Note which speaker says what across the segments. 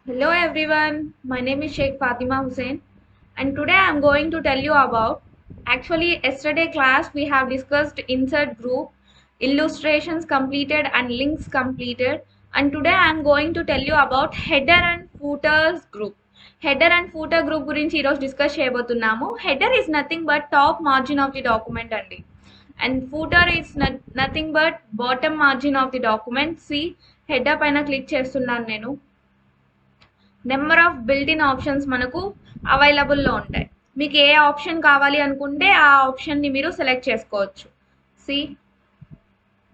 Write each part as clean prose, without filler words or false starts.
Speaker 1: Hello everyone, my name is Sheikh Fatima Hussain and today I am going to tell you about yesterday class we have discussed insert group, illustrations completed and links completed, and today I am going to tell you about header and footers group. Header and footer group గురించి ఈరోజు discuss చేయబోతున్నాము. Header is nothing but top margin of the document అండి. And footer is nothing but bottom margin of the document. See, header పైన click చేస్తున్నాను నేను. Number of built in options మనకు అవైలబుల్లో ఉంటాయి. మీకు ఏ ఆప్షన్ కావాలి అనుకుంటే ఆ ఆప్షన్ని మీరు సెలెక్ట్ చేసుకోవచ్చు. See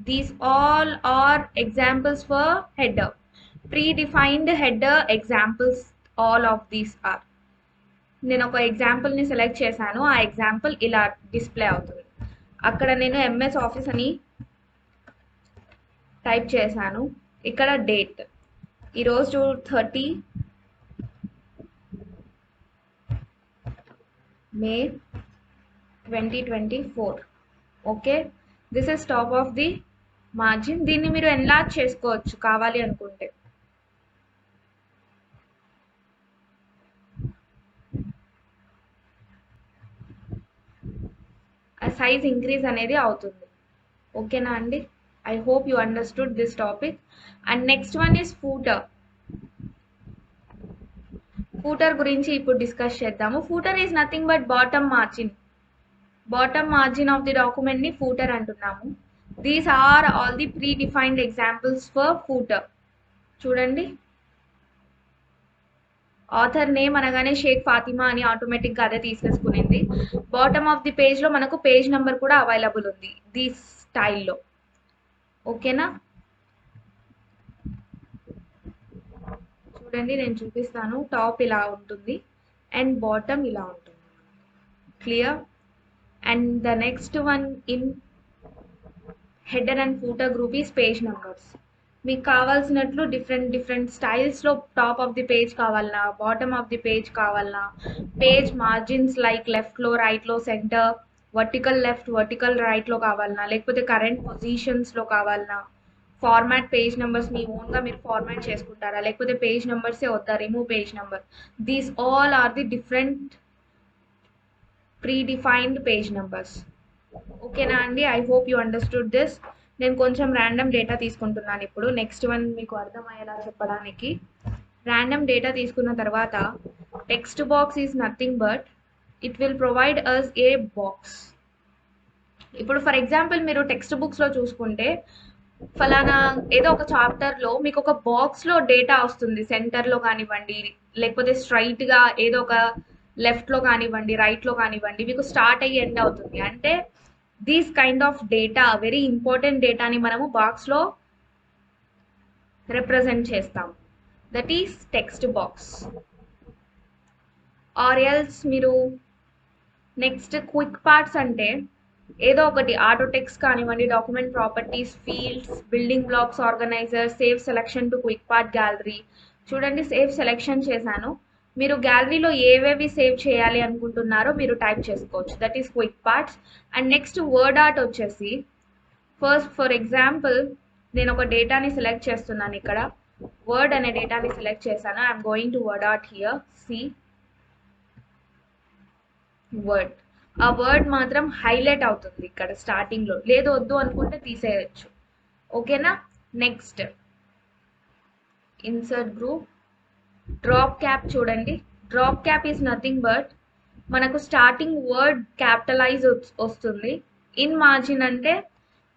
Speaker 1: these all are examples for header, predefined header examples. All of these are. నేను ఒక ఎగ్జాంపుల్ని సెలెక్ట్ చేశాను, ఆ ఎగ్జాంపుల్ ఇలా డిస్ప్లే అవుతుంది. అక్కడ నేను ఎంఎస్ ఆఫీస్ అని టైప్ చేశాను. ఇక్కడ డేట్ ఈరోజు 30 May 2024. Okay, this is top of the margin. దీన్ని మీరు ఎన్లార్జ్ చేసుకోవచ్చు కావాలి అనుకుంటే. ఆ సైజ్ ఇంక్రీజ్ అనేది అవుతుంది. ఓకేనా అండి? I hope you understood this topic. And next one is footer. Footer గురించి ఇప్పుడు డిస్కస్ చేద్దాము. Footer is nothing but bottom margin. Bottom margin of the document ని ఫూటర్ అంటున్నాము. These are all the predefined examples for footer. చూడండి, author name అనగానే షేక్ ఫాతిమా అని ఆటోమేటిక్గా అదే తీసేసుకునింది. బాటమ్ ఆఫ్ ది పేజ్లో మనకు పేజ్ నెంబర్ కూడా అవైలబుల్ ఉంది దిస్ స్టైల్లో. ఓకేనా? చూడండి, నేను చూపిస్తాను. టాప్ ఇలా ఉంటుంది అండ్ బాటమ్ ఇలా ఉంటుంది. Clear? And the next one in header and footer group is page numbers. మీకు కావాల్సినట్లు డిఫరెంట్ స్టైల్స్లో టాప్ ఆఫ్ ది పేజ్ కావాలన్నా, బాటమ్ ఆఫ్ ది పేజ్ కావాలన్నా, పేజ్ మార్జిన్స్ లైక్ లెఫ్ట్లో, రైట్లో, సెంటర్, వర్టికల్ లెఫ్ట్, వర్టికల్ రైట్లో కావాలన్నా, లేకపోతే కరెంట్ పొజిషన్స్లో కావాలన్నా, ఫార్మాట్ పేజ్ నెంబర్స్ మీ ఓన్గా మీరు ఫార్మాట్ చేసుకుంటారా, లేకపోతే పేజ్ నెంబర్సే వద్దా, remove page number. These all are the different predefined page numbers. ఓకేనా అండి? I hope you understood this. నేను కొంచెం ర్యాండమ్ డేటా తీసుకుంటున్నాను ఇప్పుడు. నెక్స్ట్ వన్ మీకు అర్థమయ్యేలా చెప్పడానికి. ర్యాండమ్ డేటా తీసుకున్న తర్వాత text box is nothing but it will provide us a box. ఇప్పుడు ఫర్ ఎగ్జాంపుల్ మీరు టెక్స్ట్ బుక్స్లో చూసుకుంటే ఫలానా ఏదో ఒక చాప్టర్లో మీకు ఒక బాక్స్లో డేటా వస్తుంది. సెంటర్లో కానివ్వండి, లేకపోతే స్ట్రైట్గా ఏదో ఒక లెఫ్ట్లో కానివ్వండి, రైట్లో కానివ్వండి, మీకు స్టార్ట్ అయ్యి ఎండ్ అవుతుంది. అంటే these kind of data, very important డేటాని మనము బాక్స్లో రిప్రజెంట్ చేస్తాం. That is text box. Or else మీరు నెక్స్ట్ క్విక్ పార్ట్స్ అంటే ఏదో ఒకటి ఆటో టెక్స్ట్ కానివ్వండి, document properties, fields, building blocks, organizer, save selection to quick part gallery. చూడండి, సేవ్ సెలెక్షన్ చేశాను. మీరు గ్యాలరీలో ఏవేవి సేవ్ చేయాలి అనుకుంటున్నారో మీరు టైప్ చేసుకోవచ్చు. That is quick parts. And next word art వచ్చేసి, ఫస్ట్ ఫర్ ఎగ్జాంపుల్ నేను ఒక డేటాని సెలెక్ట్ చేస్తున్నాను. ఇక్కడ వర్డ్ అనే డేటాని సెలెక్ట్ చేశాను. I'm going to word art here. See word. ఆ వర్డ్ మాత్రం హైలైట్ అవుతుంది ఇక్కడ స్టార్టింగ్లో. లేదు వద్దు అనుకుంటే తీసేయచ్చు. ఓకేనా? Next insert group. Drop cap చూడండి. Drop cap is nothing but మనకు స్టార్టింగ్ వర్డ్ క్యాపిటలైజ్ వస్తుంది. ఇన్ మార్జిన్ అంటే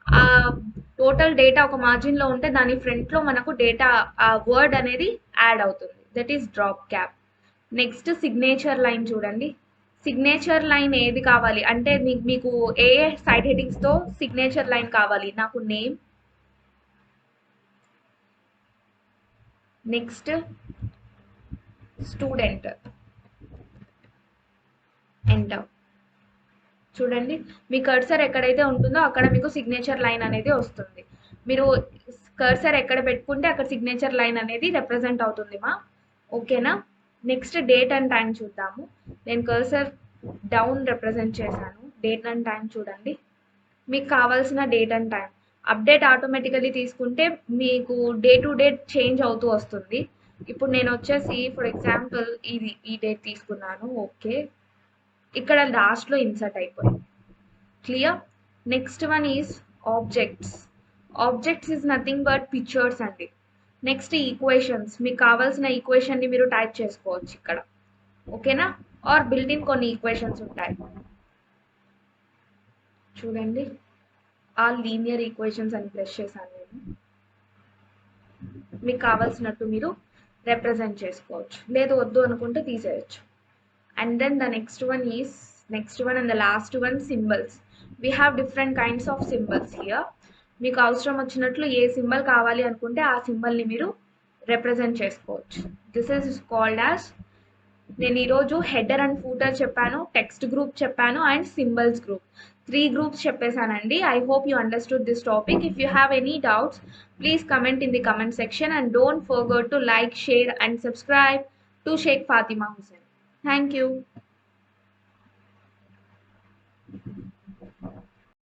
Speaker 1: ఆ టోటల్ డేటా ఒక మార్జిన్లో ఉంటే దాని ఫ్రంట్లో మనకు డేటా, ఆ వర్డ్ అనేది యాడ్ అవుతుంది. That is drop cap. Next signature line చూడండి. సిగ్నేచర్ లైన్ ఏది కావాలి అంటే మీకు ఏ సైడ్ హెడ్డింగ్స్తో సిగ్నేచర్ లైన్ కావాలి. నాకు నేమ్, నెక్స్ట్ స్టూడెంట్, ఎంటర్. చూడండి, మీ కర్సర్ ఎక్కడైతే ఉంటుందో అక్కడ మీకు సిగ్నేచర్ లైన్ అనేది వస్తుంది. మీరు కర్సర్ ఎక్కడ పెట్టుకుంటే అక్కడ సిగ్నేచర్ లైన్ అనేది రిప్రజెంట్ అవుతుంది మా. ఓకేనా? నెక్స్ట్ డేట్ అండ్ టైం చూద్దాము. నేను కర్సర్ డౌన్ రిప్రజెంట్ చేశాను. డేట్ అండ్ టైం చూడండి. మీకు కావాల్సిన date and time update automatically తీసుకుంటే మీకు డే టు డే చేంజ్ అవుతూ వస్తుంది. ఇప్పుడు నేను వచ్చేసి ఫర్ ఎగ్జాంపుల్ ఈ డేట్ తీసుకున్నాను. ఓకే, ఇక్కడ లాస్ట్లో ఇన్సర్ట్ అయిపోయింది. Clear. Next one is objects. Objects is nothing but pictures అండి. నెక్స్ట్ ఈక్వేషన్స్, మీకు కావాల్సిన ఈక్వేషన్ని మీరు టైప్ చేసుకోవచ్చు ఇక్కడ. ఓకేనా? ఆర్ బిల్ట్-ఇన్ కొన్ని ఈక్వేషన్స్ ఉంటాయి చూడండి. ఆ లీనియర్ ఈక్వేషన్స్ అని ప్రెస్ చేశాను నేను. మీకు కావాల్సినట్టు మీరు రిప్రజెంట్ చేసుకోవచ్చు, లేదు వద్దు అనుకుంటే తీసేయచ్చు. And then the next one and the last one, symbols. We have different kinds of symbols here. మీకు అవసరం వచ్చినట్లు ఏ సింబల్ కావాలి అనుకుంటే ఆ సింబల్ని మీరు రిప్రజెంట్ చేసుకోవచ్చు. దిస్ ఈజ్ కాల్డ్ యాజ్, నేను ఈరోజు హెడర్ అండ్ ఫూటర్ చెప్పాను, టెక్స్ట్ గ్రూప్ చెప్పాను అండ్ సింబల్స్ గ్రూప్, 3 గ్రూప్స్ చెప్పేశానండి. I hope you understood this topic. If you have any doubts please comment in the comment section and don't forget to like, share and subscribe to Sheikh Fatima Hussain. Thank you.